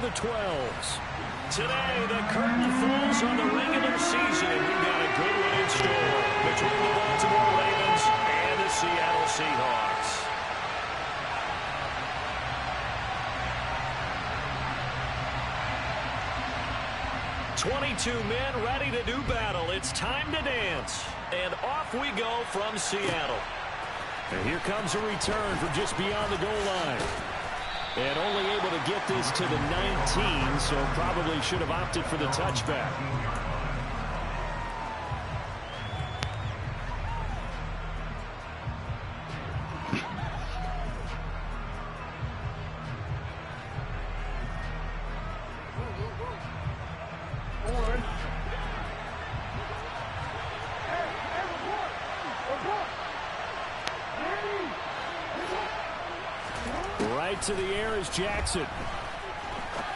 the 12s. Today, the curtain falls on the regular season, and we've got a good one in store between the Baltimore Ravens and the Seattle Seahawks. "22 men ready to do battle. It's time to dance." And off we go from Seattle. And here comes a return from just beyond the goal line. And only able to get this to the 19, so probably should have opted for the touchback. Right to the air is Jackson.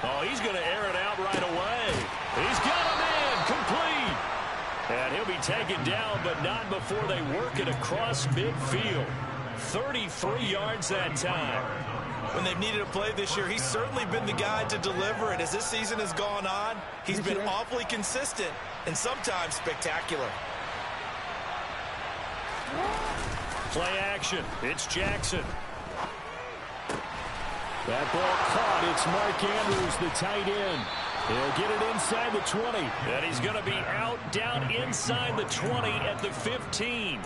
Oh, he's going to air it out right away. He's got a man complete. And he'll be taken down, but not before they work it across midfield. 33 yards that time. When they've needed a play this year, he's certainly been the guy to deliver. And as this season has gone on, he's been awfully consistent and sometimes spectacular. Play action. It's Jackson. That ball caught. It's Mark Andrews, the tight end. He'll get it inside the 20. And he's going to be out down inside the 20 at the 15.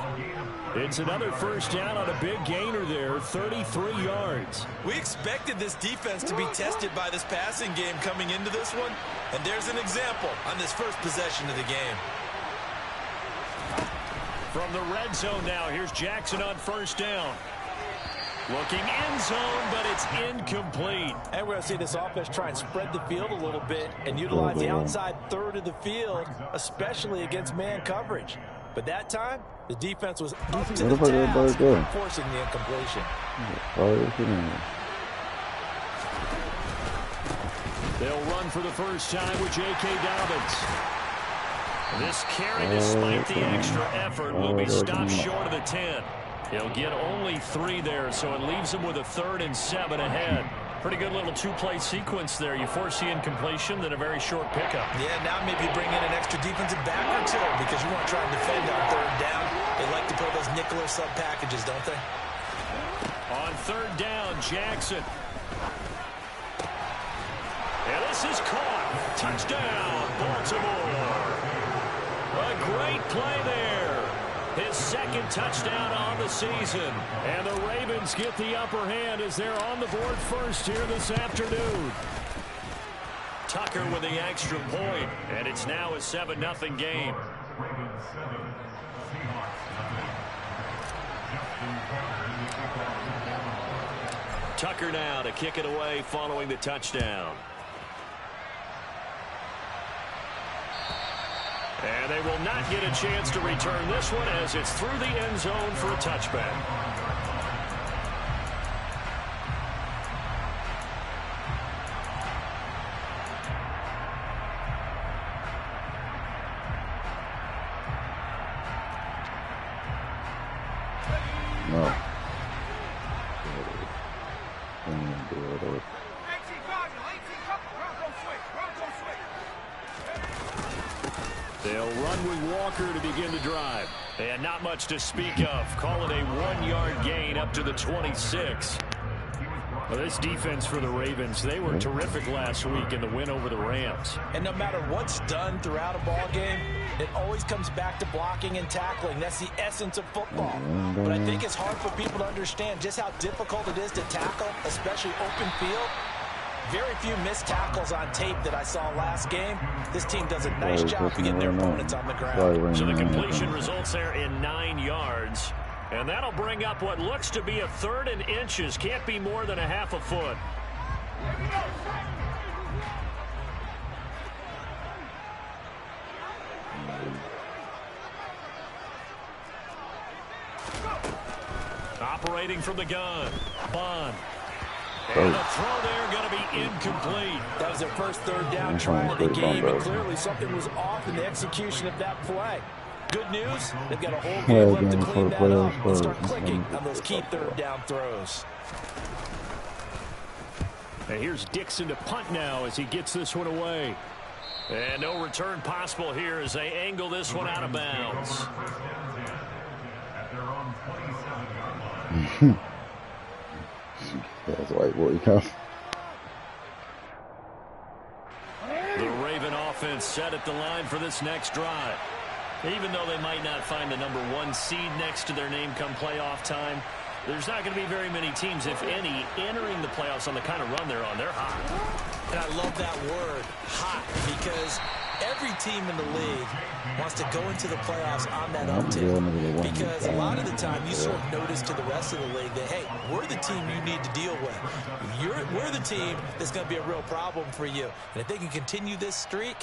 It's another first down on a big gainer there, 33 yards. We expected this defense to be tested by this passing game coming into this one. And there's an example on this first possession of the game. From the red zone now, here's Jackson on first down. Looking end zone, but it's incomplete. And we're going to see this offense try and spread the field a little bit and utilize the outside third of the field, especially against man coverage. But that time, the defense was up to the task, forcing the incompletion. They'll run for the first time with J.K. Dobbins. This carry, despite the extra effort, will be stopped short of the 10. He'll get only 3 there, so it leaves him with a 3rd and 7 ahead. Pretty good little two-play sequence there. You force the incompletion, then a very short pickup. Yeah, now maybe bring in an extra defensive back or two because you want to try and defend on 3rd down. They like to play those nickel or sub packages, don't they? On 3rd down, Jackson. And this is caught. Touchdown, Baltimore. A great play there. His 2nd touchdown on the season. And the Ravens get the upper hand as they're on the board first here this afternoon. Tucker with the extra point. And it's now a 7-0 game. Tucker now to kick it away following the touchdown. And they will not get a chance to return this one as it's through the end zone for a touchback. No. They'll run with Walker to begin the drive. And not much to speak of. Call it a 1-yard gain up to the 26. Well, this defense for the Ravens, they were terrific last week in the win over the Rams. And no matter what's done throughout a ball game, it always comes back to blocking and tackling. That's the essence of football. But I think it's hard for people to understand just how difficult it is to tackle, especially open field. Very few missed tackles on tape that I saw last game. This team does a nice job of getting their opponents on the ground. So the completion results there in 9 yards. And that'll bring up what looks to be a 3rd and inches. Can't be more than a half a foot. Operating from the gun. Bond. And the throw there going to be incomplete. That was their first 3rd down try of the game, and clearly something was off in the execution of that play. Good news, they've got a whole game left to clean that up and start clicking on those key 3rd down throws. And here's Dixon to punt now as he gets this one away. And no return possible here as they angle this one out of bounds. That's white boy come. The Raven offense set at the line for this next drive. Even though they might not find the #1 seed next to their name come playoff time, there's not going to be very many teams, if any, entering the playoffs on the kind of run they're on. They're hot. And I love that word, hot, because every team in the league wants to go into the playoffs on that uptick. Because a lot of the time you sort of notice to the rest of the league that, hey, we're the team you need to deal with. We're the team that's going to be a real problem for you. And if they can continue this streak,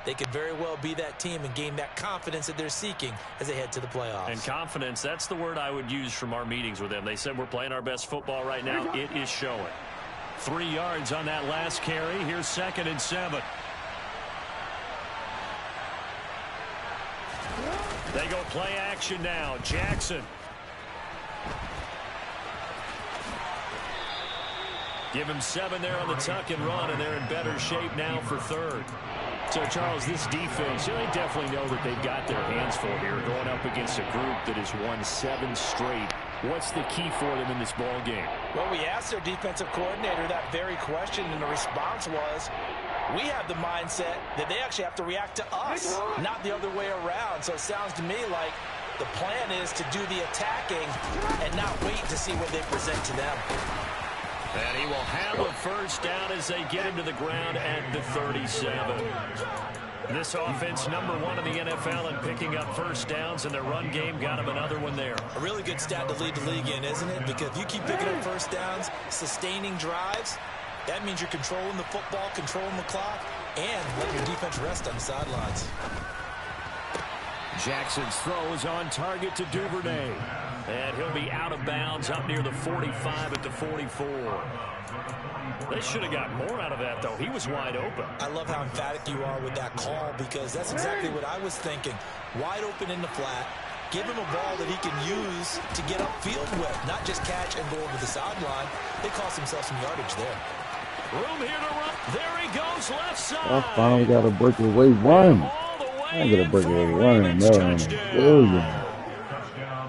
they could very well be that team and gain that confidence that they're seeking as they head to the playoffs. And confidence, that's the word I would use from our meetings with them. They said we're playing our best football right now. It is showing. 3 yards on that last carry. Here's 2nd and 7. They go play action now. Jackson. Give him 7 there on the tuck and run, and they're in better shape now for 3rd. So, Charles, this defense, they definitely know that they've got their hands full here going up against a group that has won 7 straight. What's the key for them in this ball game? Well, we asked their defensive coordinator that very question, and the response was, we have the mindset that they actually have to react to us, not the other way around. So it sounds to me like the plan is to do the attacking and not wait to see what they present to them. And he will have a first down as they get him to the ground at the 37. This offense, #1 in the NFL in picking up first downs, and their run game got him another one there. A really good stat to lead the league in, isn't it? Because if you keep picking up first downs, sustaining drives, that means you're controlling the football, controlling the clock, and letting your defense rest on the sidelines. Jackson's throw is on target to Duvernay. And he'll be out of bounds up near the 45 at the 44. They should have got more out of that, though. He was wide open. I love how emphatic you are with that call, because that's exactly what I was thinking. Wide open in the flat. Give him a ball that he can use to get upfield with, not just catch and go over the sideline. They cost themselves some yardage there. Room here to run. There he goes, left side. I finally got a breakaway run. I got a breakaway run.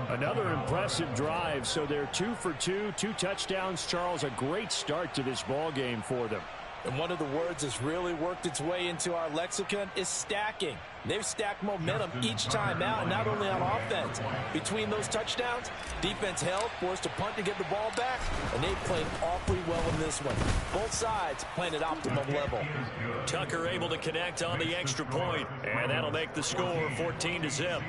Another impressive drive, so they're 2 for 2, 2 touchdowns. Charles, a great start to this ball game for them. And one of the words that's really worked its way into our lexicon is stacking. They've stacked momentum each time out, and not only on offense. Between those touchdowns, defense held, forced to punt to get the ball back, and they played awfully well in this one. Both sides playing at optimum level. Tucker able to connect on the extra point, and that'll make the score 14-0.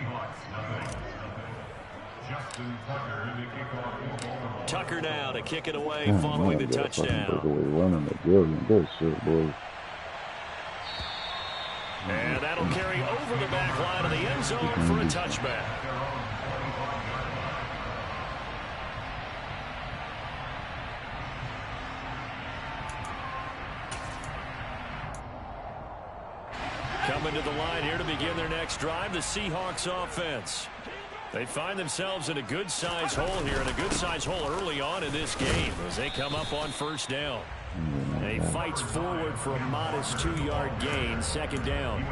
Tucker now to kick it away following the touchdown. And that'll carry over the back line of the end zone for a touchback. Coming to the line here to begin their next drive, the Seahawks offense. They find themselves in a good-sized hole here, and a good-sized hole early on in this game as they come up on first down. And he fights forward for a modest 2-yard gain, 2nd down.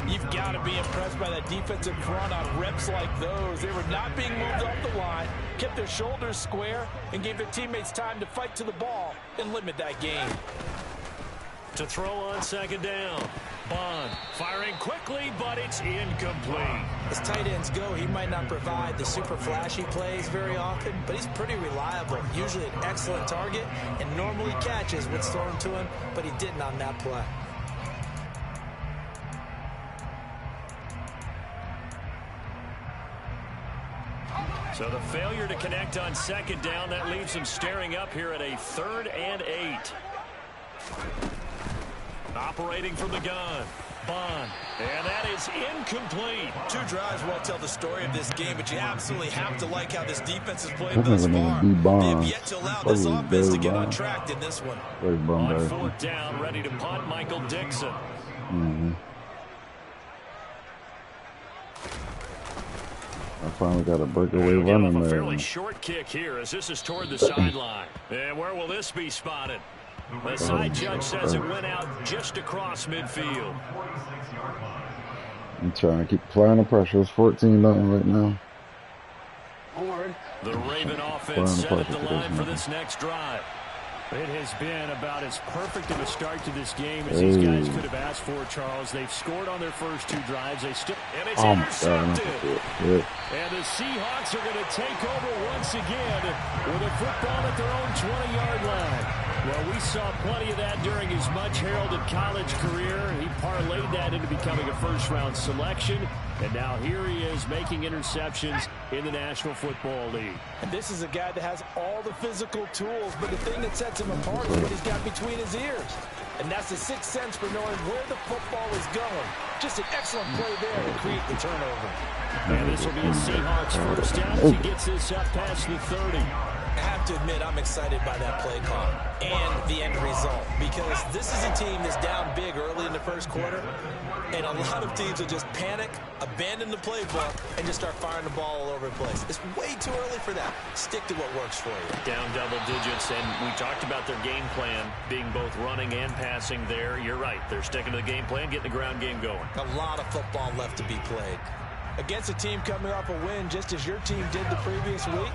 You've got to be impressed by that defensive front on reps like those. They were not being moved off the line, kept their shoulders square, and gave their teammates time to fight to the ball and limit that gain. To throw on 2nd down. Bond firing quickly, but it's incomplete. As tight ends go, he might not provide the super flashy plays very often, but he's pretty reliable. Usually an excellent target, and normally catches what's thrown to him, but he didn't on that play. So the failure to connect on 2nd down, that leaves him staring up here at a 3rd and 8. Operating from the gun. Bond. And that is incomplete. 2 drives won't tell the story of this game, but you absolutely have to like how this defense has played thus far. They have yet to allow this offense to get on track in this one. On 4th down, ready to punt, Michael Dixon. I finally got a breakaway run in A there. fairly short kick here as this is toward the sideline. And where will this be spotted? The side judge says it went out just across midfield. I'm trying to keep applying the pressure. It's 14-0 right now. The Raven offense set up the line for this next drive. It has been about as perfect of a start to this game as these guys could have asked for, Charles. They've scored on their first two drives. And it's intercepted. And the Seahawks are going to take over once again with a football at their own 20-yard line. Well, we saw plenty of that during his much-heralded college career. He parlayed that into becoming a first-round selection. And now here he is making interceptions in the National Football League. And this is a guy that has all the physical tools, but the thing that sets him apart is what he's got between his ears. And that's the sixth sense for knowing where the football is going. Just an excellent play there to create the turnover. And this will be a Seahawks first down as he gets this up past the 30. I have to admit, I'm excited by that play call and the end result, because this is a team that's down big early in the first quarter, and a lot of teams will just panic, abandon the playbook, and just start firing the ball all over the place. It's way too early for that. Stick to what works for you. Down double digits, and we talked about their game plan being both running and passing there. You're right. They're sticking to the game plan, getting the ground game going. A lot of football left to be played. Against a team coming off a win just as your team did the previous week,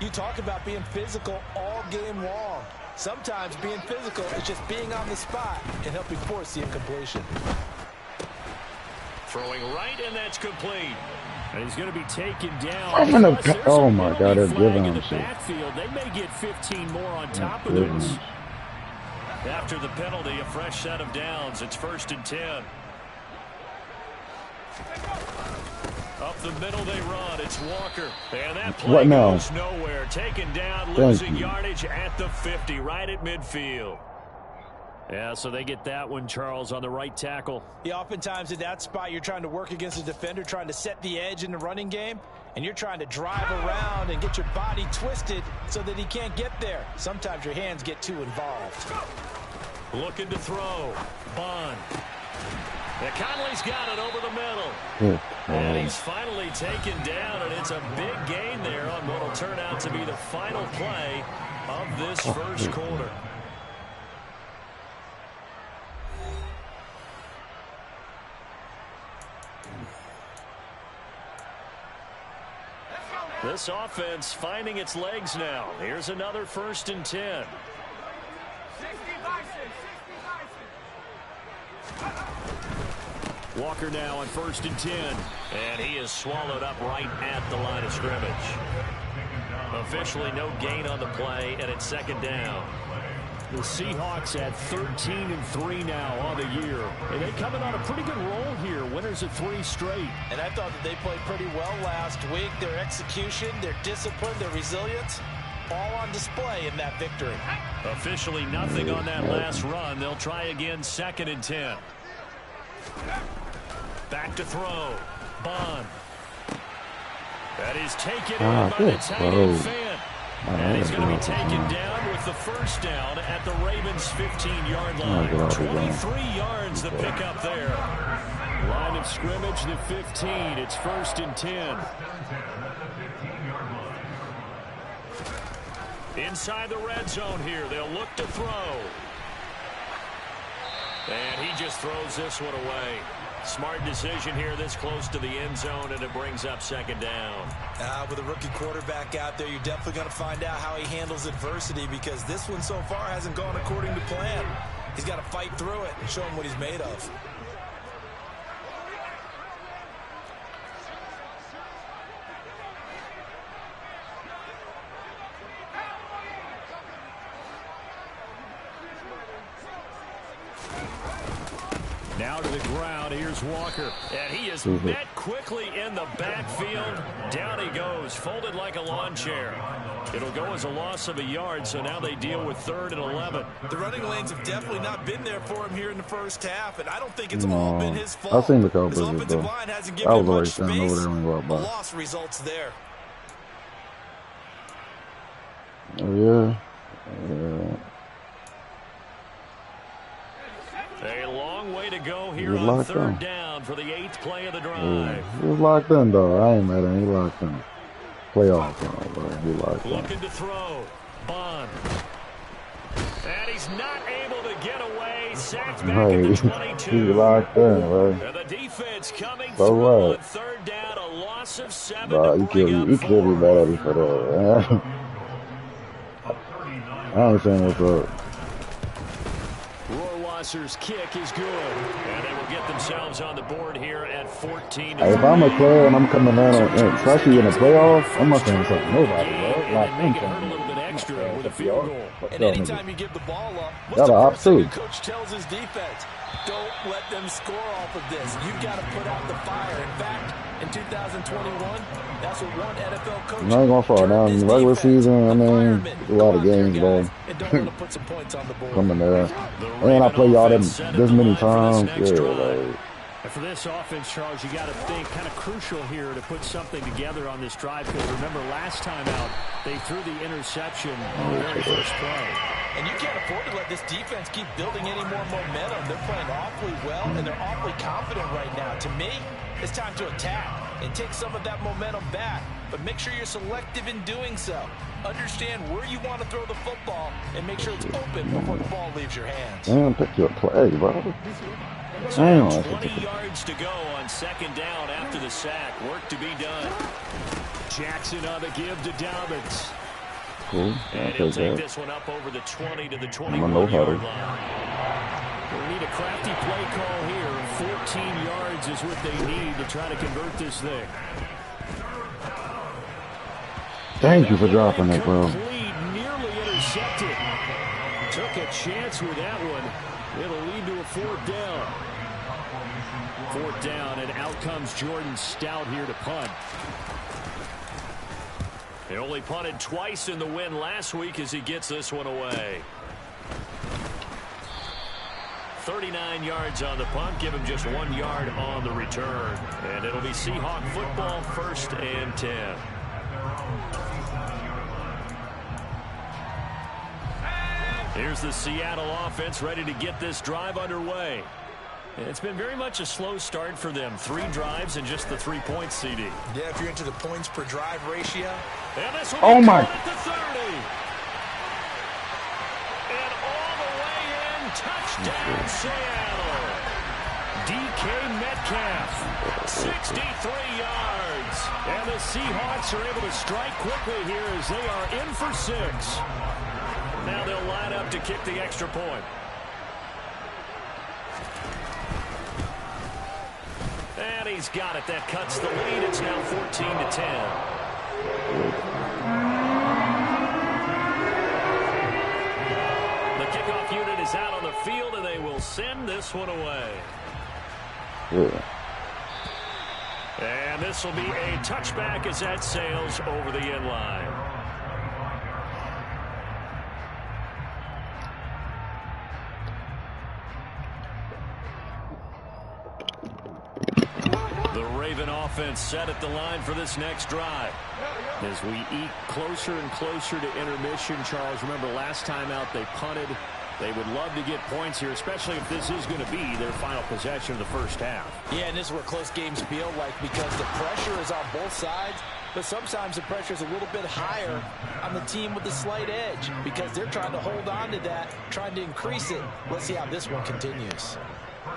you talk about being physical all game long. Sometimes being physical is just being on the spot and helping force the incompletion. Throwing right, and that's complete. And he's going to be taken down. Oh my God, they're giving in him the shit. backfield. They may get 15 more on top of this. After the penalty, a fresh set of downs. It's 1st and 10. Up the middle they run. It's Walker. And that play goes nowhere. Taken down, losing yardage at the 50, right at midfield. Yeah, so they get that one, Charles, on the right tackle. Yeah, oftentimes in that spot, you're trying to work against a defender, trying to set the edge in the running game, and you're trying to drive around and get your body twisted so that he can't get there. Sometimes your hands get too involved. Looking to throw. Bond. Yeah, Conley's got it over the middle. And he's finally taken down, and it's a big gain there on what will turn out to be the final play of this first quarter. This offense finding its legs now. Here's another 1st and 10. Walker now on 1st and 10. And he is swallowed up right at the line of scrimmage. Officially no gain on the play, and it's 2nd down. The Seahawks at 13-3 now on the year. And they coming on a pretty good roll here. Winners of 3 straight. And I thought that they played pretty well last week. Their execution, their discipline, their resilience, all on display in that victory. Officially nothing on that last run. They'll try again, 2nd and 10. Back to throw. Bond. That is taken in by the tight end Fant. And he's going to be taken down with the first down at the Ravens' 15-yard line. 23 yards to pick up there. Line of scrimmage, the 15. It's 1st and 10. Inside the red zone here. They'll look to throw. And he just throws this one away. Smart decision here this close to the end zone, and it brings up 2nd down. With a rookie quarterback out there, you're definitely going to find out how he handles adversity, because this one so far hasn't gone according to plan. He's got to fight through it and show him what he's made of. Now to the ground. Here's Walker. And he is met quickly in the backfield. Down he goes, folded like a lawn chair. It'll go as a loss of a yard, so now they deal with 3rd and 11. The running lanes have definitely not been there for him here in the first half, and I don't think it's all been his fault. I've seen the coverage, his offensive though. line hasn't given him much space. The loss results there. Oh, yeah. A long way to go here on 3rd down for the 8th play of the drive. He was locked in, though. I ain't mad at him. He locked in. Playoff, bro. He locked in. Looking to throw. Bond. And he's not able getaway. Sacked back Right. at the He's 22. locked in, bro. And the defense coming So through what? on third down. A loss of 7 Bro, to you bring can't up be 4. mad at me for that, man. I understand what's up. Rohrwasser's kick is good. And they will get themselves on the board here at 14. Hey, if I'm a player and I'm coming in, especially in the playoffs, I'm not saying something to nobody, bro. Not Make it hurt a little bit extra with a field goal. And anytime you give the ball up, what's Y'all the are first thing too. your coach tells his defense? Don't let them score off of this. You've got to put out the fire. In fact, in 2021, that's what one NFL coach. I ain't gonna fall down in the regular season. I mean, a lot of games, bro. And don't want to put some points on the board. Coming there. And I play y'all this many times. Yeah, like. And for this offense, Charles, you got to think kind of crucial here to put something together on this drive, because remember last time out they threw the interception on the very first play. And you can't afford to let this defense keep building any more momentum. They're playing awfully well, and they're awfully confident right now. To me, it's time to attack and take some of that momentum back. But make sure you're selective in doing so. Understand where you want to throw the football and make sure it's open before the ball leaves your hands. Damn, pick your play, bro. Damn. 20 yards to go on second down after the sack. Work to be done. Jackson on the give to Dobbins. Cool. And he'll take this one up over the 20 to the 21-yard line. We need a crafty play call here. 14 yards is what they need to try to convert this thing. Thank you for dropping it, bro. Nearly intercepted. Took a chance with that one. It'll lead to a fourth down. Fourth down, and out comes Jordan Stout here to punt. He only punted twice in the win last week as he gets this one away. 39 yards on the punt. Give him just 1 yard on the return. And it'll be Seahawk football, 1st and 10. Here's the Seattle offense ready to get this drive underway. It's been very much a slow start for them. 3 drives and just the 3 points, CD. Yeah, if you're into the points per drive ratio. And this will oh, my. At the 30. And all the way in. Touchdown, Seattle. DK Metcalf. 63 yards. And the Seahawks are able to strike quickly here as they are in for 6. Now they'll line up to kick the extra point. And he's got it. That cuts the lead. It's now 14 to 10. The kickoff unit is out on the field, and they will send this one away. Yeah. And this will be a touchback as that sails over the end line. Offense set at the line for this next drive. As we eat closer and closer to intermission, Charles, remember last time out they punted. They would love to get points here, especially if this is going to be their final possession of the first half. Yeah, and this is where close games feel like, because the pressure is on both sides, but sometimes the pressure is a little bit higher on the team with the slight edge because they're trying to hold on to that, trying to increase it. Let's see how this one continues.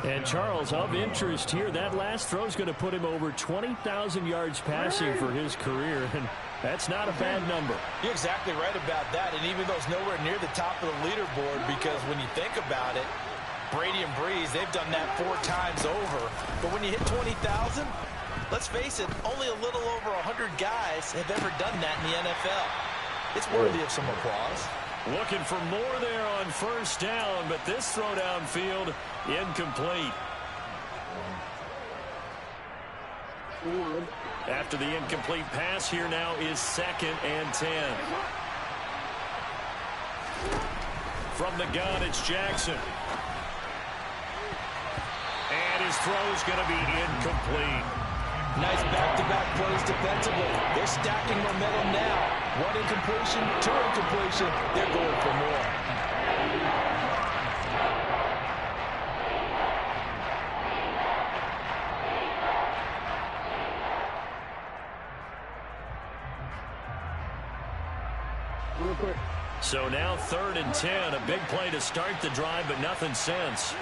And Charles, of interest here, that last throw is going to put him over 20,000 yards passing for his career, and that's not a bad number. You're exactly right about that, and even though it's nowhere near the top of the leaderboard, because when you think about it, Brady and Breeze, they've done that 4 times over. But when you hit 20,000, let's face it, only a little over 100 guys have ever done that in the NFL. It's worthy of some applause. Looking for more there on first down, but this throw downfield incomplete. After the incomplete pass, here now is 2nd and 10. From the gun, it's Jackson. And his throw's going to be incomplete. Nice back-to-back plays defensively. They're stacking momentum now. 1 incompletion, 2 incompletion. They're going for more. So now 3rd and 10. A big play to start the drive, but nothing since.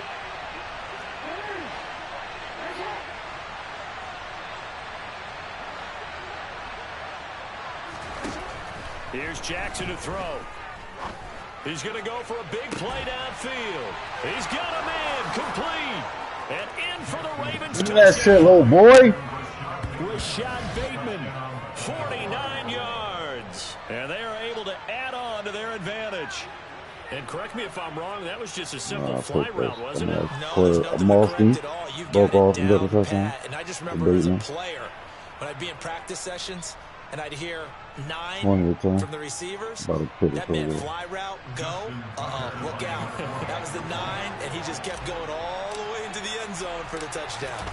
Here's Jackson to throw. He's going to go for a big play downfield. He's got him in, complete. And in for the Ravens. Look at that shit, little boy. Rashad Bateman, 49 yards. And they are able to add on to their advantage. And correct me if I'm wrong, that was just a simple fly route, wasn't it? No, there's nothing to correct at all. You've got it down pat. And I just remember as a player, when I'd be in practice sessions, and I'd hear 9 from the receivers, that meant fly route, go, look out. That was the 9, and he just kept going all the way into the end zone for the touchdown.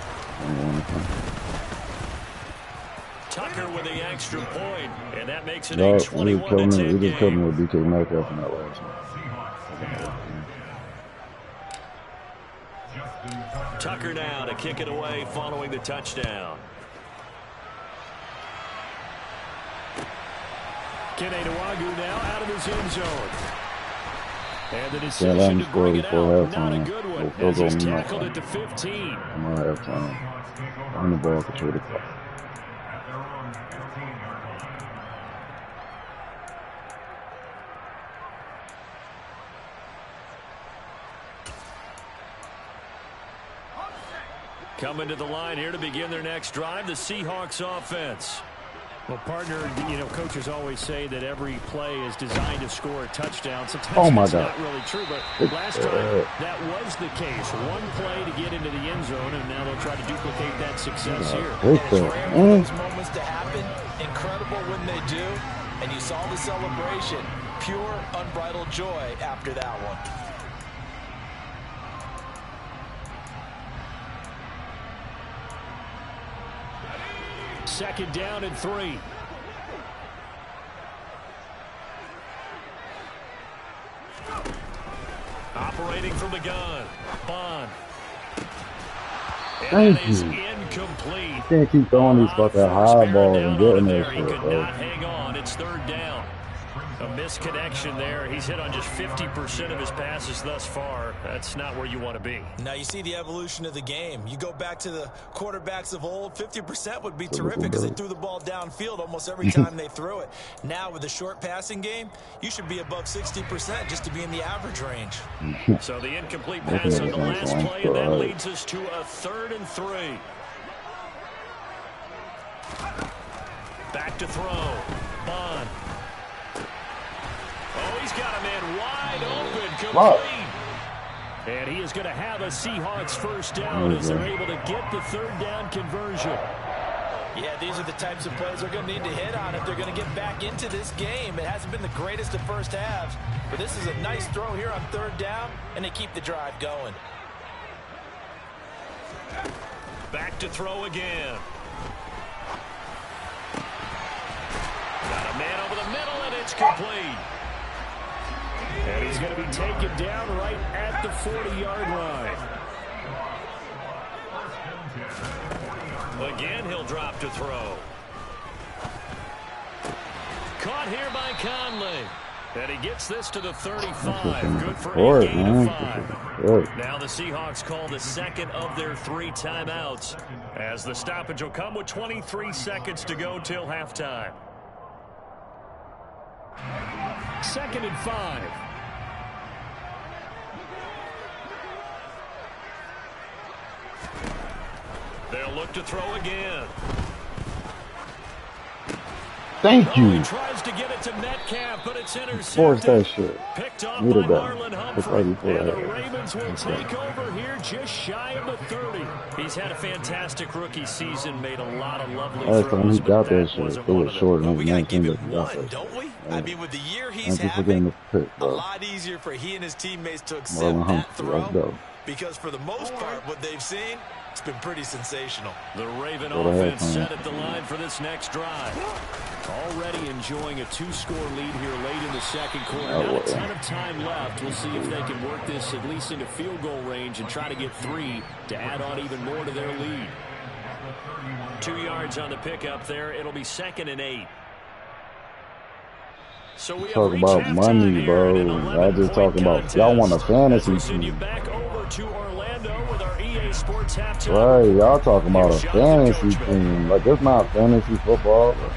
Tucker with the extra point, and that makes it a 21-10 We just killed him with DK Metcalf in that last one. Tucker now to kick it away following the touchdown. Kenny Nwagu now out of his end zone. And the decision to bring it out, not a good one, as he's tackled it to 15. I'm going to halftime. On the ball for 25. Coming to the line here to begin their next drive, the Seahawks offense. Well, partner, coaches always say that every play is designed to score a touchdown. Sometimes it's not really true, but last time that was the case. One play to get into the end zone, and now they'll try to duplicate that success here. And it's rare for those moments to happen. Incredible when they do. And you saw the celebration. Pure, unbridled joy after that one. Second down and 3. Operating from the gun. Bond. Thank you. Incomplete. You can't keep throwing these fucking high balls and getting that He shit, could bro. not hang on. It's 3rd down. A misconnection there. He's hit on just 50% of his passes thus far. That's not where you want to be. Now you see the evolution of the game. You go back to the quarterbacks of old, 50% would be terrific because they threw the ball downfield almost every time they threw it. Now with the short passing game, you should be above 60% just to be in the average range. So the incomplete pass on the last play, and that leads us to a 3rd and 3. Back to throw. Bond. Oh, he's got him in wide open, complete. And he is going to have a Seahawks first down as they're able to get the 3rd down conversion. Yeah, these are the types of plays they're going to need to hit on if they're going to get back into this game. It hasn't been the greatest of first halves, but this is a nice throw here on 3rd down, and they keep the drive going. Back to throw again. Got a man over the middle, and it's complete. And he's going to be taken down right at the 40-yard line. Again, he'll drop to throw. Caught here by Conley. And he gets this to the 35. Good for a gain of 5. Now the Seahawks call the second of their 3 timeouts, as the stoppage will come with 23 seconds to go till halftime. 2nd and 5. They'll look to throw again. Thank you. He tries to get it to Metcalf, but it's intercepted. Force that shit. Picked off Needed by that. Marlon Humphrey. And the Ravens will take over here just shy of the 30. He's had a fantastic rookie season, made a lot of lovely Last time he throws, got but that that shit, wasn't it one was of them. short But and we got to give everything, it but one, don't we? I mean, with the year he's thank you for getting having, the pick, a bro. lot easier for he and his teammates to accept Marlon that Humphrey, let's throw. go. Because for the most part, what they've seen, it's been pretty sensational. The Raven offense set at the line for this next drive. Already enjoying a 2-score lead here late in the second quarter. Not a ton of time left. We'll see if they can work this at least into field goal range and try to get 3 to add on even more to their lead. 2 yards on the pickup there. It'll be 2nd and 8. So we talk about money, bro. Y'all just talking about y'all want a fantasy team. Back over to Orlando with our EA Sports halftime. Right, y'all talking about a fantasy team. Like, it's not fantasy football. Bro.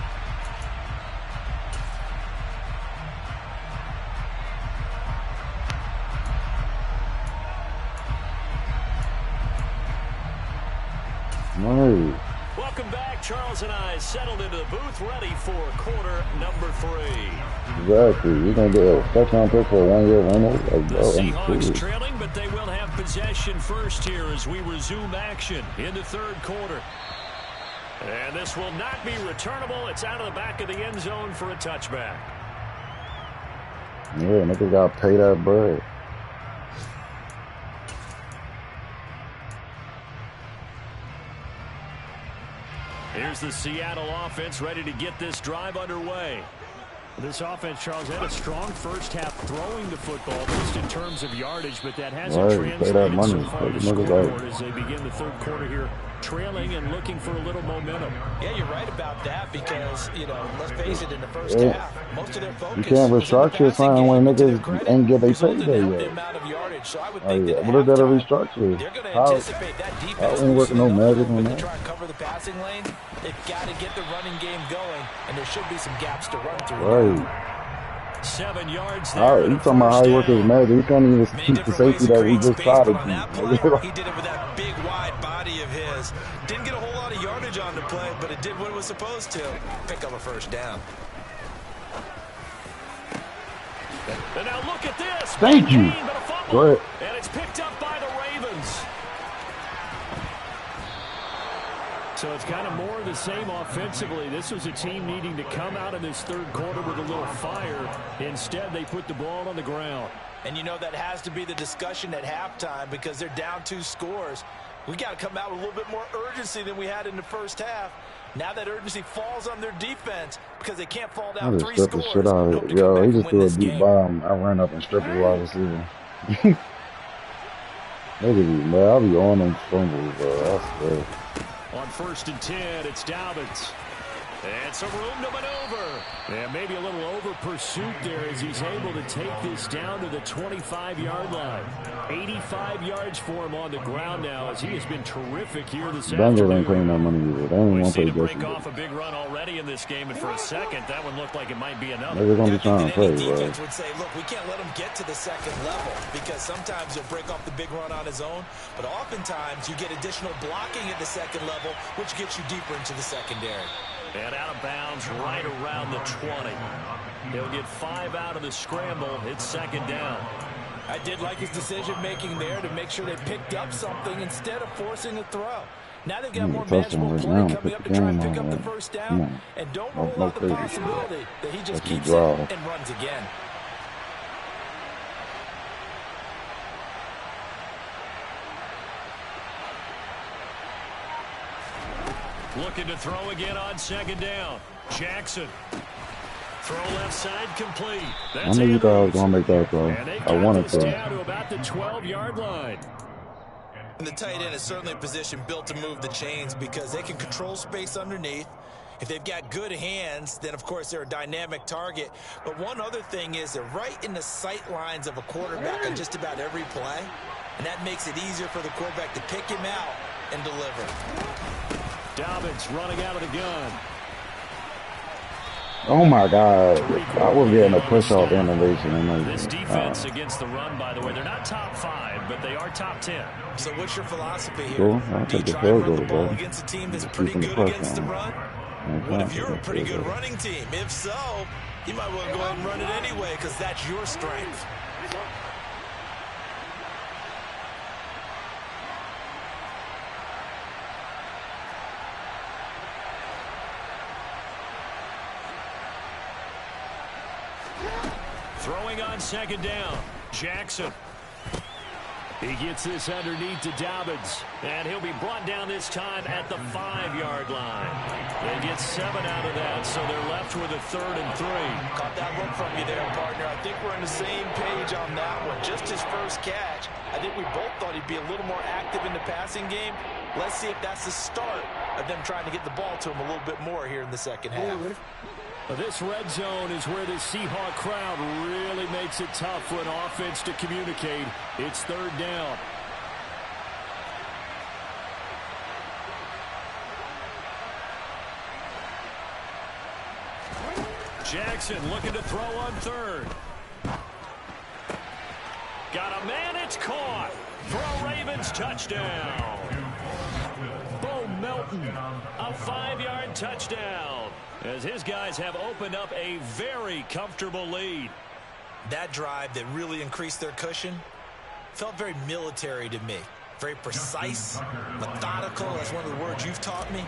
Right. Welcome back. Charles and I settled into the booth, ready for quarter number 3. Exactly. You're going to get a touchdown pick for a 1-year rental. Like, the Seahawks trailing, but they will have possession first here as we resume action in the third quarter. And this will not be returnable. It's out of the back of the end zone for a touchback. Yeah, niggas got to pay that bread. Here's the Seattle offense ready to get this drive underway. This offense, Charles, had a strong first half throwing the football just in terms of yardage, but that hasn't translated so far to scoreboard as they begin the third quarter here, trailing and looking for a little momentum. Yeah, you're right about that because, you know, let's face it, in the first half, most of their focus you can't restructure something when niggas ain't get their payday yet. So I would think that what is that a restructure? They're going to anticipate that defense. I ain't working no magic on that. Try and cover the passing lane. They've got to get the running game going, and there should be some gaps to run through. Right. 7 yards there. You talking about how he works his magic? He can't even keep the safety that we just tried to keep. He did it with that big, wide body of his. Didn't get a whole lot of yardage on the play, but it did what it was supposed to. Pick up a first down. And now look at this. Thank you. Go ahead. And it's picked up by the Ravens. So it's kind of more of the same offensively. This was a team needing to come out in this third quarter with a little fire. Instead, they put the ball on the ground. And you know that has to be the discussion at halftime because they're down 2 scores. We got to come out with a little bit more urgency than we had in the first half. Now that urgency falls on their defense because they can't fall down 3 scores. The shit out of it. Yo, he just threw a deep bomb. I ran up and stripped the wide receiver. Man, I'll be on them fumbles, bro. I swear. On 1st and 10, it's Dobbins. And some room to maneuver. And maybe a little over pursuit there as he's able to take this down to the 25-yard line. 85 yards for him on the ground now as he has been terrific here this afternoon. Bengals ain't playing that money either. They ain't want to play break off a big run already in this game, and for a second, that one looked like it might be another. They're going to be trying to play, bro. Defense would say, look, we can't let him get to the second level because sometimes he'll break off the big run on his own, but oftentimes you get additional blocking at the second level, which gets you deeper into the secondary. And out of bounds right around the 20. He'll get 5 out of the scramble. It's 2nd down. I did like his decision-making there to make sure they picked up something instead of forcing a throw. Now they've got more manageable play coming up to try and pick up the first down. And don't rule out the possibility that he just keeps it and runs again. Looking to throw again on 2nd down. Jackson. Throw left side complete. I knew you thought I was going to make that throw. I wanted to. Down to about the 12-yard line. And the tight end is certainly a position built to move the chains because they can control space underneath. If they've got good hands, then, of course, they're a dynamic target. But one other thing is they're right in the sight lines of a quarterback on just about every play. And that makes it easier for the quarterback to pick him out and deliver. Dobbins running out of the gun. Oh my God! I was getting a push-off innovation. This defense against the run, by the way, they're not top 5, but they are top 10. So what's your philosophy here? Cool. I'll take the field goal, bro. Against a team that's pretty good against the run? What if you're a pretty good running team? If so, you might want to go ahead and run it anyway because that's your strength. Throwing on 2nd down. Jackson. He gets this underneath to Dobbins. And he'll be brought down this time at the 5-yard line. They get 7 out of that, so they're left with a 3rd and 3. Caught that look from you there, partner. I think we're on the same page on that one. Just his first catch. I think we both thought he'd be a little more active in the passing game. Let's see if that's the start of them trying to get the ball to him a little bit more here in the second half. This red zone is where the Seahawk crowd really makes it tough for an offense to communicate. It's third down. Jackson looking to throw on third. Got a man, it's caught for a Ravens touchdown. Bo Melton, a 5-yard touchdown, as his guys have opened up a very comfortable lead. That drive that really increased their cushion felt very military to me. Very precise, methodical, that's one of the words you've taught me.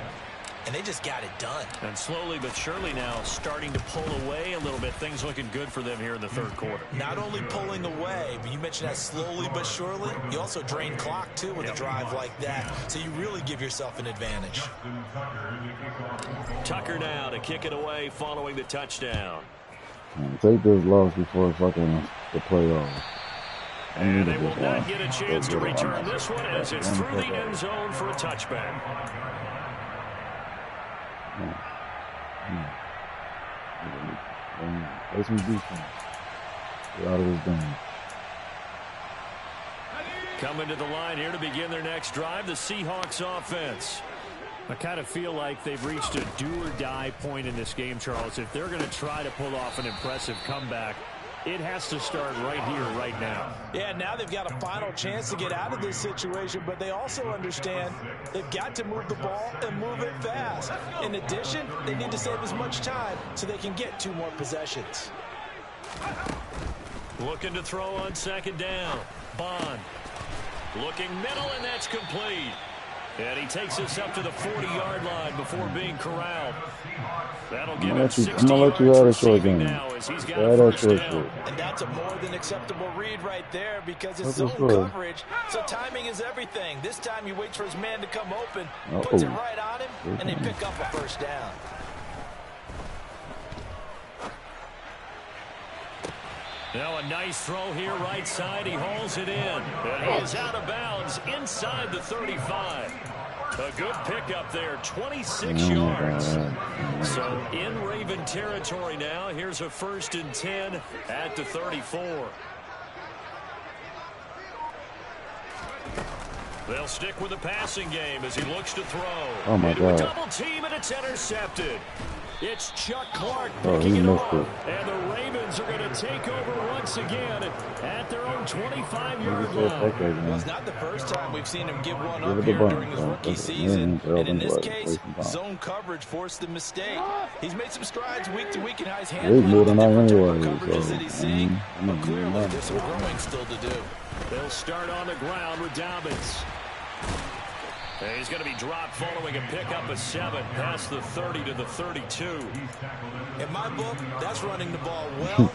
And they just got it done. And slowly but surely now starting to pull away a little bit. Things looking good for them here in the third quarter. Not only pulling away, but you mentioned that slowly but surely. You also drain clock, too, with a drive like that. So you really give yourself an advantage. Tucker now to kick it away following the touchdown. Take this loss before fucking the playoffs. And they will not get a chance to return this one as it's through the end zone for a touchback. Play some defense. Get out of this game. Coming to the line here to begin their next drive, the Seahawks offense. I kind of feel like they've reached a do-or-die point in this game, Charles. If they're going to try to pull off an impressive comeback, it has to start right here, right now. Yeah, now they've got a final chance to get out of this situation, but they also understand they've got to move the ball and move it fast. In addition, they need to save as much time so they can get 2 more possessions. Looking to throw on second down. Bond. Looking middle, and that's complete. And he takes us up to the 40-yard line before being corralled. That'll give him 60 yards receiving now as he's got a first down. And that's a more than acceptable read right there because it's zone coverage, so timing is everything. This time he waits for his man to come open, puts it right on him, and they pick up a first down. Now a nice throw here right side. He hauls it in. And he is out of bounds inside the 35. A good pickup there, 26 yards. So in Raven territory now. Here's a 1st and 10 at the 34. They'll stick with the passing game as he looks to throw. Oh, my God. Double team, and it's intercepted. It's Chuck Clark picking it off. And the Ravens are going to take over once again at their own 25-yard line. Well, it's not the first time we've seen him give one up here during his rookie season. And in this case, zone coverage forced the mistake. He's made some strides week to week, and how he's handling the different coverages that he's seeing. But clearly, there's some growing still to do. They'll start on the ground with Dobbins. And he's going to be dropped following a pickup of 7 past the 30 to the 32. In my book, that's running the ball well.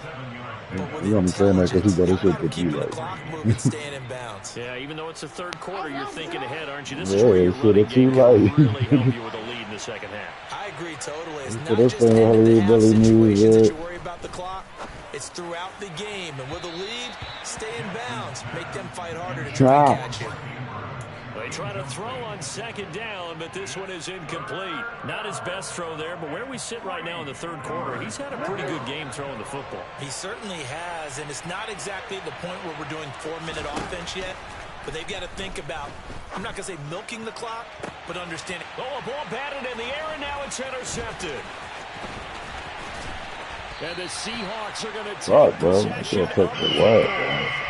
But you I'm saying that because he got his shit to keeping the clock moving, staying in bounds. Yeah, even though it's the third quarter, you're thinking ahead, aren't you? This is where your running game can really help you with a lead in the second half. I agree totally. It's not just the end-of-the-half situations that you worry about the clock. It's throughout the game. And with a lead, stay in bounds. Make them fight harder to try and catch you. They try to throw on second down, but this one is incomplete. Not his best throw there, but where we sit right now in the third quarter, he's had a pretty good game throwing the football. He certainly has, and it's not exactly the point where we're doing 4-minute offense yet, but they've got to think about, I'm not going to say milking the clock, but understanding. Oh, a ball batted in the air, and now it's intercepted. And the Seahawks are going to take possession of the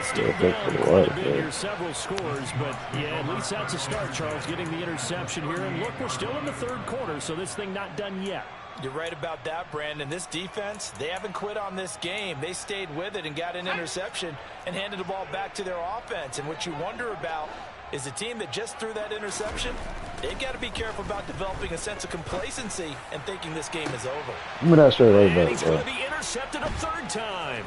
still down quite a bit here, several scores, but yeah, at least that's a start, Charles, getting the interception here. And look, we're still in the third quarter, so this thing not done yet. You're right about that, Brandon. This defense, they haven't quit on this game. They stayed with it and got an interception and handed the ball back to their offense. And what you wonder about is a team that just threw that interception, they've got to be careful about developing a sense of complacency and thinking this game is over. I'm not sure right back. He's going to be intercepted a third time.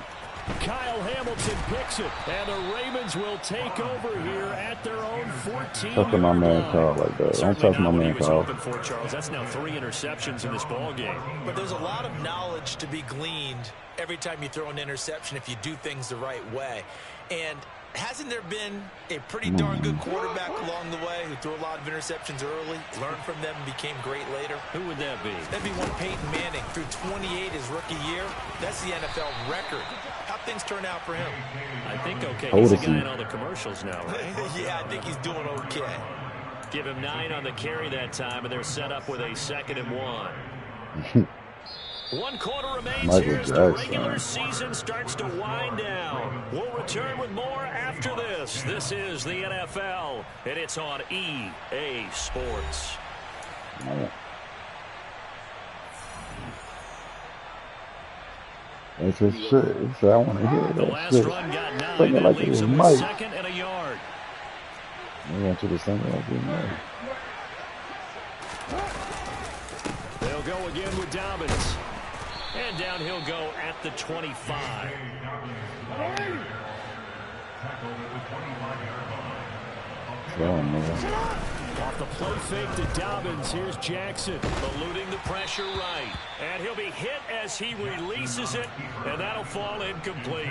Kyle Hamilton picks it, and the Ravens will take over here at their own 14. Touching my man Kyle like that. Don't touch my man Kyle. For Charles. That's now 3 interceptions in this ball game. But there's a lot of knowledge to be gleaned every time you throw an interception if you do things the right way. And Hasn't there been a pretty darn good quarterback along the way who threw a lot of interceptions early, learned from them, and became great later? Who would that be? That'd be one Peyton Manning. Threw 28 his rookie year. That's the NFL record. How'd things turn out for him? I think okay. He's a guy in all the commercials now, right? Yeah, I think he's doing okay. Give him 9 on the carry that time, and they're set up with a 2nd and 1. 1 quarter remains here as the regular season starts to wind down. We'll return with more after this. This is the NFL, and it's on EA Sports. That's his shit. I want to hear that. The last run got 9. That leaves him with 2nd and a yard. Maybe I should have sung it like that. They'll go again with Dobbins. And down he'll go at the 25. Off the play fake to Dobbins. Here's Jackson. Eluding the pressure right. And he'll be hit as he releases it. And that'll fall incomplete.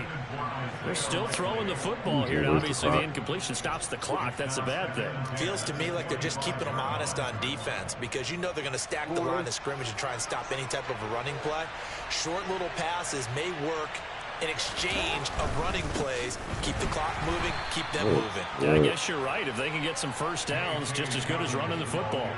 They're still throwing the football here. Obviously, the incompletion stops the clock. That's a bad thing. Feels to me like they're just keeping them honest on defense because you know they're going to stack the line of scrimmage and try and stop any type of a running play. Short little passes may work in exchange of running plays. Keep the clock moving, keep them moving. Yeah, I guess you're right. If they can get some first downs, just as good as running the football.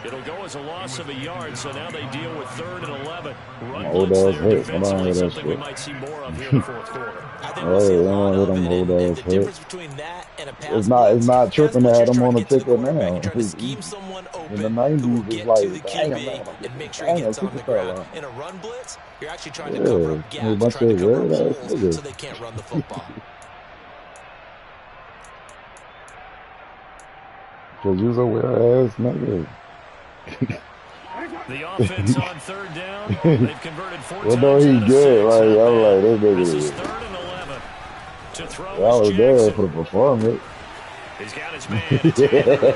It'll go as a loss of a yard, so now they deal with 3rd and 11. Run blitz there defensively, something we might see more of here in the 4th quarter. I think we'll see a lot of it. The difference between that and a pass it's not tripping to have them on the ticket now. You're trying to scheme someone open in the 90s, get it's to like, the QB and make sure he gets on the ground. In a run blitz, you're actually trying to cover up gaps, trying to cover up holes so they can't run the football. Cause you's a weird ass nigga. The offense on 3rd down. They've converted 4 times. Well, he good. Like, I'm like, this is 3rd and 11. To throw I was there for the performance. He's got his man. He's got a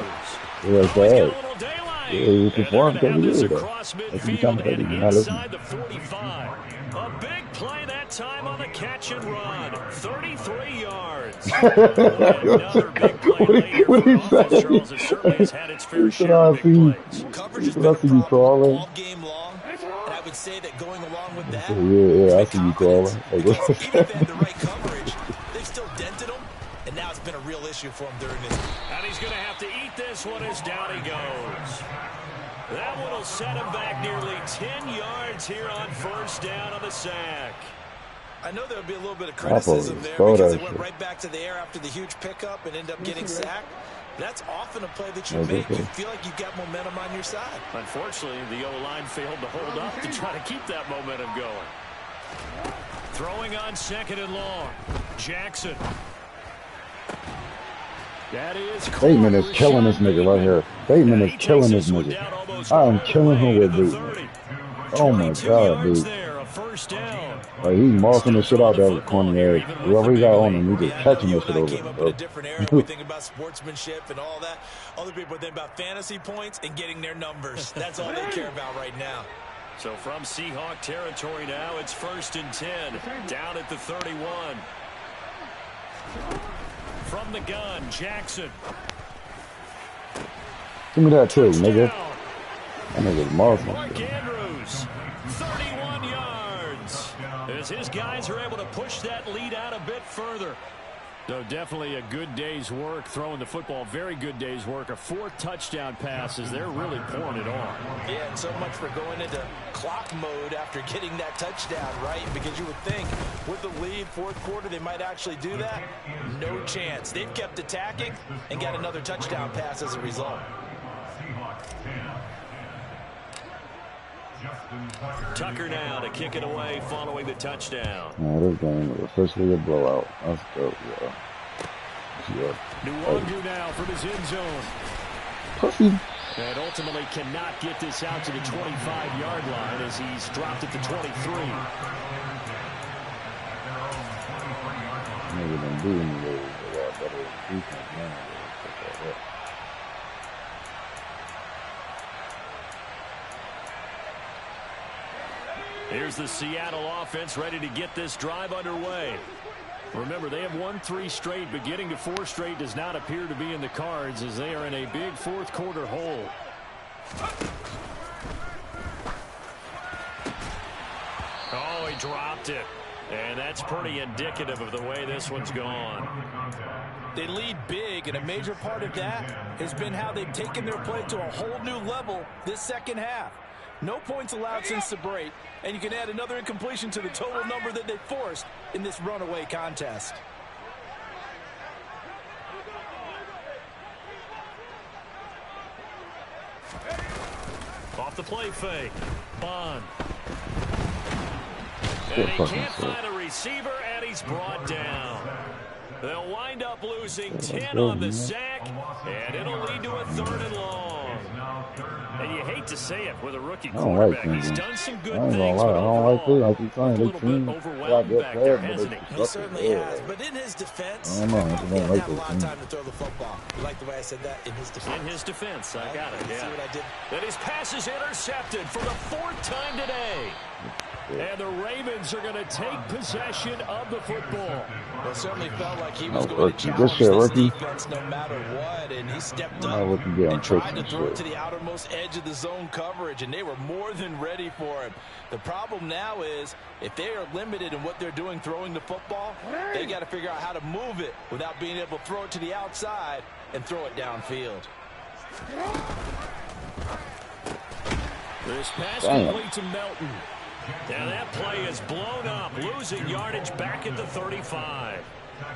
little daylight. Yeah, he performed pretty good. Across midfield and inside the 45. A big play that time on the catch and run. 33 yards. Another big play later for offense. Charles, it certainly has had its fair share of big plays. Coverage has been a problem all game long, and I would say that going along with that, I see you crawling. Even if they had the right coverage, they still dented him, and now it's been a real issue for him during this. And he's going to have to eat this one as down he goes. That one will set him back nearly 10 yards here on 1st down on the sack. I know there'll be a little bit of criticism there because they went right back to the air after the huge pickup and ended up getting sacked. That's often a play that you make. You feel like you've got momentum on your side. Unfortunately, the O-line failed to hold up to try to keep that momentum going. Throwing on 2nd and long. Jackson. That is Bateman is killing this nigga right here. Bateman is killing this nigga. I am killing him with Bateman. Oh my god, dude. Like, he's marking the shit out that corner area. Whoever he got on him, he just catching this shit over. Came up in a different era. We think about sportsmanship and all that. Other people think about fantasy points and getting their numbers. That's all they care about right now. So from Seahawk territory now, it's 1st and 10. Down at the 31. From the gun, Jackson. Give me that too, nigga. That nigga's marking. Mark Andrews, 31 yards. As his guys are able to push that lead out a bit further. So definitely a good day's work throwing the football. Very good day's work. A 4 touchdown passes. They're really pouring it on. Yeah, and so much for going into clock mode after getting that touchdown, right? Because you would think with the lead, 4th quarter, they might actually do that. No chance. They've kept attacking and got another touchdown pass as a result. Tucker now to kick it away following the touchdown. This game was officially a blowout. Let's go, yo. Nwangu now from his end zone. Pussy. And ultimately cannot get this out to the 25-yard line as he's dropped at the 23. Maybe don't do anything. A lot better defense now. Here's the Seattle offense ready to get this drive underway. Remember, they have won 3 straight, but getting to 4 straight does not appear to be in the cards as they are in a big fourth quarter hole. Oh, he dropped it. And that's pretty indicative of the way this one's gone. They lead big, and a major part of that has been how they've taken their play to a whole new level this second half. No points allowed since the break, and you can add another incompletion to the total number that they forced in this runaway contest. Off the play fake. Bond. And he can't find a receiver, and he's brought down. They'll wind up losing 10 on the sack, and it'll lead to a 3rd and long. And you hate to say it with a rookie quarterback. He's done some good things, but overall, a little bit overwhelmed back there, hasn't he? He certainly has, but in his defense, he didn't have a lot of time to throw the football. You like the way I said that? In his defense. In his defense, I got it, yeah. See what I did? And his pass is intercepted for the 4th time today. And the Ravens are going to take possession of the football. Well, it certainly felt like he was going to challenge this defense no matter what, and he stepped up and tried to throw it to the outermost edge of the zone coverage, and they were more than ready for him. The problem now is if they are limited in what they're doing throwing the football, they got to figure out how to move it without being able to throw it to the outside and throw it downfield. This pass complete to Melton. And that play is blown up, losing yardage back at the 35.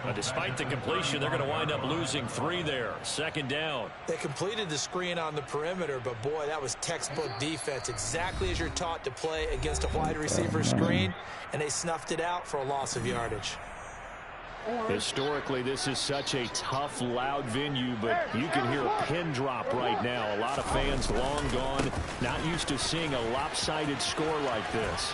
But despite the completion, they're going to wind up losing 3 there. 2nd down. They completed the screen on the perimeter, but boy, that was textbook defense. Exactly as you're taught to play against a wide receiver screen, and they snuffed it out for a loss of yardage. Historically, this is such a tough, loud venue, but you can hear a pin drop right now. A lot of fans long gone, not used to seeing a lopsided score like this.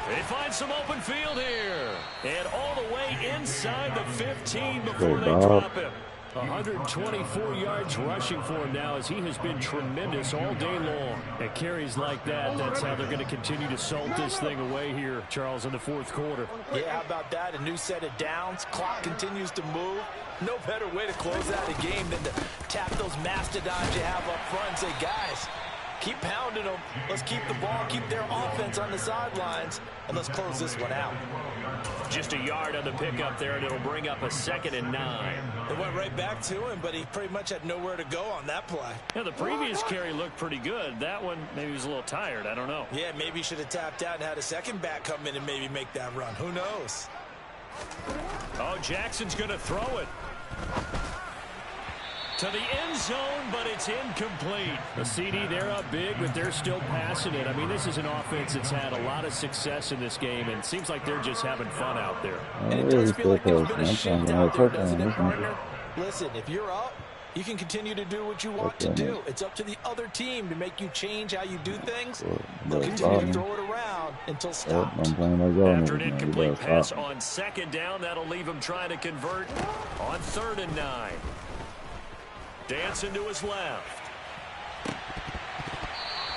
They find some open field here. And all the way inside the 15 before they drop him. 124 yards rushing for him now as he has been tremendous all day long. At carries like that, that's how they're going to continue to salt this thing away here, Charles, in the 4th quarter. Yeah, how about that? A new set of downs. Clock continues to move. No better way to close out a game than to tap those mastodons you have up front and say, guys, keep pounding them. Let's keep the ball, keep their offense on the sidelines, and let's close this one out. Just a yard on the pickup there, and it'll bring up a 2nd and 9. It went right back to him, but he pretty much had nowhere to go on that play. Yeah, the previous carry looked pretty good. That one, maybe he was a little tired. I don't know. Yeah, maybe he should have tapped out and had a second back come in and maybe make that run. Who knows? Oh, Jackson's going to throw it to the end zone, but it's incomplete. The CD, they're up big, but they're still passing it. I mean, this is an offense that's had a lot of success in this game, and it seems like they're just having fun out there. And it does feel like there's been a shift out there, doesn't it, partner? Listen, if you're up, you can continue to do what you want to do. It's up to the other team to make you change how you do things. They'll continue to throw it around until stopped. After an incomplete pass on 2nd down, that'll leave him trying to convert on 3rd and 9. Dancing to his left.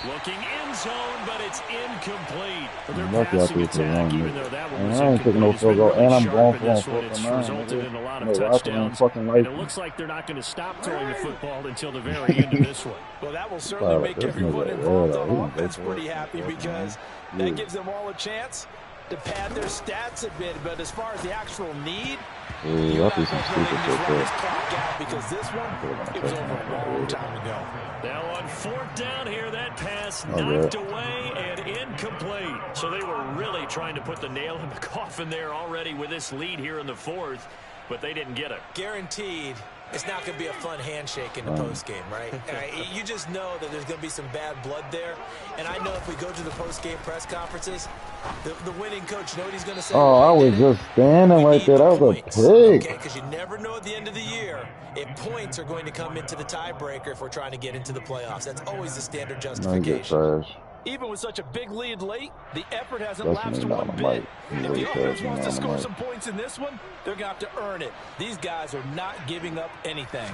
Looking end zone, but it's incomplete. Their passing attack, even though that one was incomplete, has been really sharp in this one. It's resulted in a lot of touchdowns. And it looks like they're not going to stop throwing the football until the very end of this one. Well, that will certainly make everyone involved on offense pretty happy because that gives them all a chance to pad their stats a bit. But as far as the actual need, you have to run this clock out because this one, it was over a long time ago. Now on 4th down here, that pass knocked away and incomplete. So they were really trying to put the nail in the coffin there already with this lead here in the 4th, but they didn't get it. Guaranteed. It's not going to be a fun handshake in the postgame, right? You just know that there's going to be some bad blood there. And I know if we go to the postgame press conferences, the winning coach, you know what he's going to say? Oh, I was just standing right there. That was a pick. Okay, because you never know at the end of the year if points are going to come into the tiebreaker if we're trying to get into the playoffs. That's always the standard justification. Even with such a big lead late, the effort hasn't lapsed one bit. If the offense wants to score some points in this one, they're going to have to earn it. These guys are not giving up anything.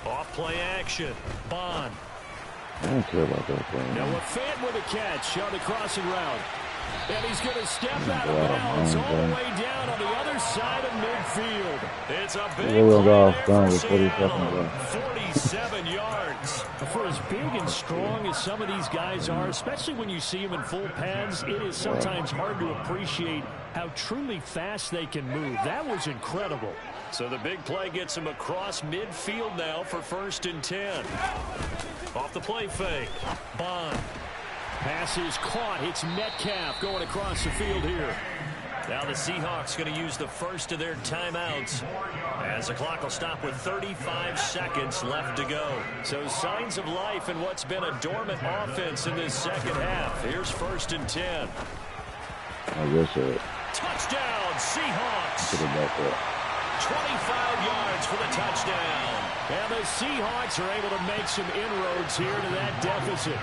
Off play action. Bond. I don't care about that play. Now a fan with a catch on the crossing route. And he's going to step out of bounds all the way down on the other side of midfield. It's a big play there for Seattle. 47 yards. For as big and strong as some of these guys are, especially when you see them in full pads, it is sometimes hard to appreciate how truly fast they can move. That was incredible. So the big play gets him across midfield now for 1st and 10. Off the play fake. Bond. Pass is caught. It's Metcalf going across the field here. Now the Seahawks going to use the first of their timeouts as the clock will stop with 35 seconds left to go. So signs of life in what's been a dormant offense in this second half. Here's 1st and 10. I guess it. Touchdown, Seahawks. 25 yards for the touchdown. And the Seahawks are able to make some inroads here to that deficit.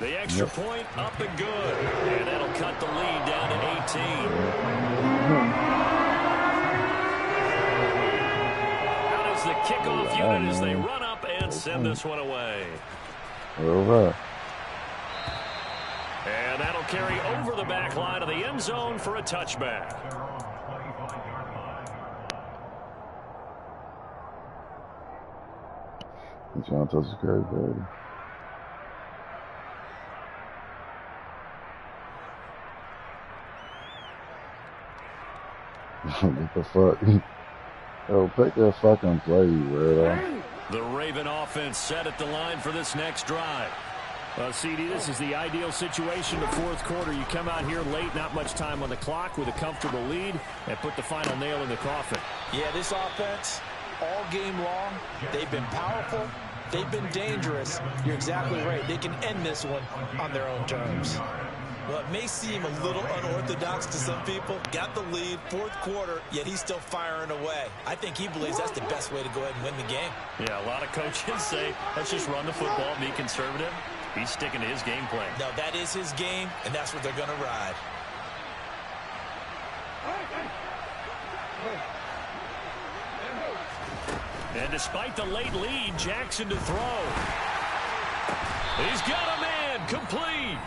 The extra point up and good. And that'll cut the lead down to 18. Out is the kickoff unit as they run up and send this one away. Over. And that'll carry over the back line of the end zone for a touchback. He's trying to touch the curve, baby. What the fuck? Yo, pick that fucking play, you weirdo. The Raven offense set at the line for this next drive. CD, this is the ideal situation. The 4th quarter, you come out here late, not much time on the clock with a comfortable lead, and put the final nail in the coffin. Yeah, this offense, all game long, they've been powerful, they've been dangerous. You're exactly right. They can end this one on their own terms. Well, it may seem a little unorthodox to some people. Got the lead, 4th quarter, yet he's still firing away. I think he believes that's the best way to go ahead and win the game. Yeah, a lot of coaches say, let's just run the football, be conservative. He's sticking to his game plan. No, that is his game, and that's what they're going to ride. And despite the late lead, Jackson to throw. He's got a man, complete.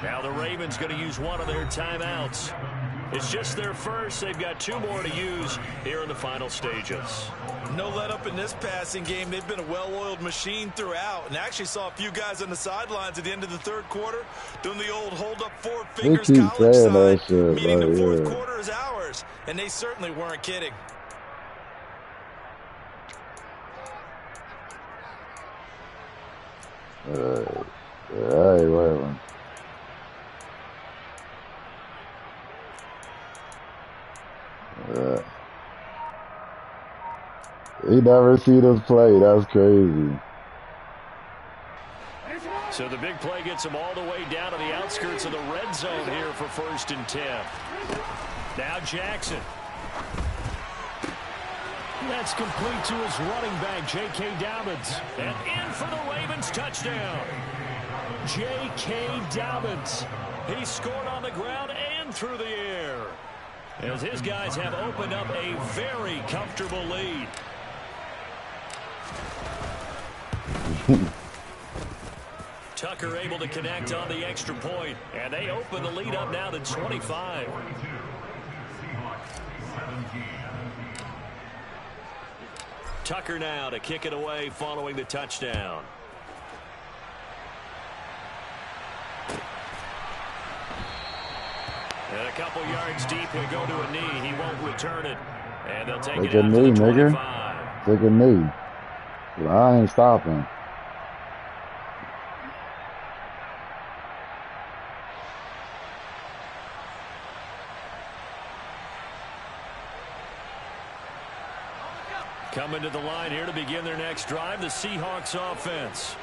Now the Ravens going to use one of their timeouts. It's just their first. They've got 2 more to use here in the final stages. No let up in this passing game. They've been a well-oiled machine throughout. And actually saw a few guys on the sidelines at the end of the 3rd quarter doing the old hold-up 4 fingers college sign, meaning the 4th quarter is ours. And they certainly weren't kidding. Whatever. He never seen us play. That's crazy. So the big play gets him all the way down to the outskirts of the red zone here for 1st and 10. Now Jackson. That's complete to his running back, J.K. Dobbins. And in for the Ravens touchdown. J.K. Dobbins. He scored on the ground and through the air, as his guys have opened up a very comfortable lead. Tucker able to connect on the extra point, and they open the lead up now to 25. Tucker now to kick it away following the touchdown. And a couple yards deep, he'll go to a knee. He won't return it. And they'll take it out to the 25. Take a knee. I ain't stopping. Coming to the line here to begin their next drive, the Seahawks offense.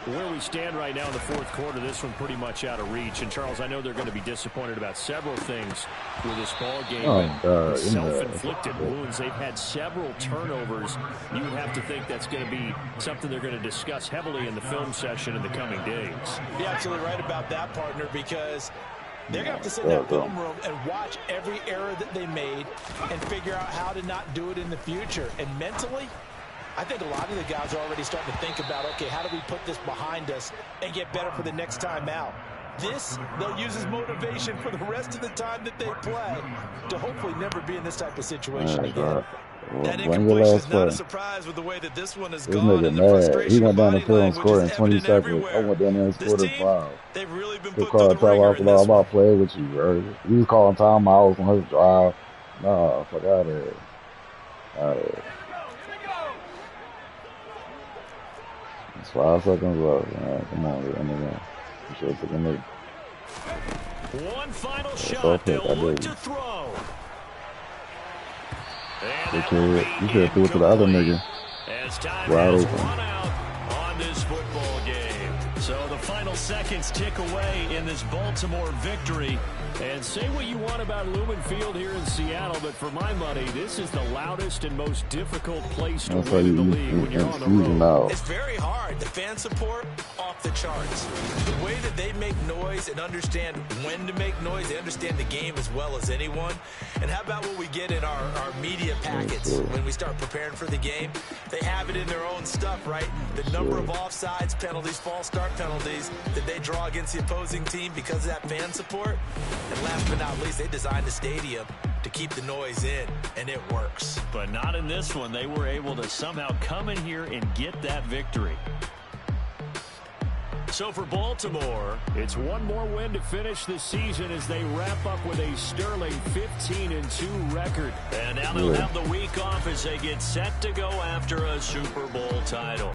Where we stand right now in the 4th quarter, this one pretty much out of reach. And, Charles, I know they're going to be disappointed about several things with this ball game. Self-inflicted wounds. They've had several turnovers. You would have to think that's going to be something they're going to discuss heavily in the film session in the coming days. You're absolutely right about that, partner, because they're going to have to sit in that film room and watch every error that they made and figure out how to not do it in the future. And mentally, I think a lot of the guys are already starting to think about, okay, how do we put this behind us and get better for the next time out? This, they'll use as motivation for the rest of the time that they play to hopefully never be in this type of situation again. Well, that incompletion is not a surprise with the way that this one has gone. And the frustration he went down the body field and language scored in is 20 evident seconds. everywhere. I went down there and scored in 5. They've really been He put through the ringer in this I'm about to play with you, bro. He was calling timeouts on his drive. Nah, fuck out of here. Out of here. It's 5 seconds left, man. Come on, get in the game. You should have took a knee. One final shot. They'll look to throw. You should have threw it to the other nigga. As time has run out on this football game. So the final seconds tick away in this Baltimore victory. And say what you want about Lumen Field here in Seattle, but for my money, this is the loudest and most difficult place to win in the league when you're on the road. It's very hard. The fan support, off the charts. The way that they make noise and understand when to make noise, they understand the game as well as anyone. And how about what we get in our media packets when we start preparing for the game? They have it in their own stuff, right? The number of offsides, penalties, false start penalties that they draw against the opposing team because of that fan support. And last but not least, they designed the stadium to keep the noise in, and it works. But not in this one. They were able to somehow come in here and get that victory. So for Baltimore, it's one more win to finish the season as they wrap up with a sterling 15-2 record. And now they'll have the week off as they get set to go after a Super Bowl title.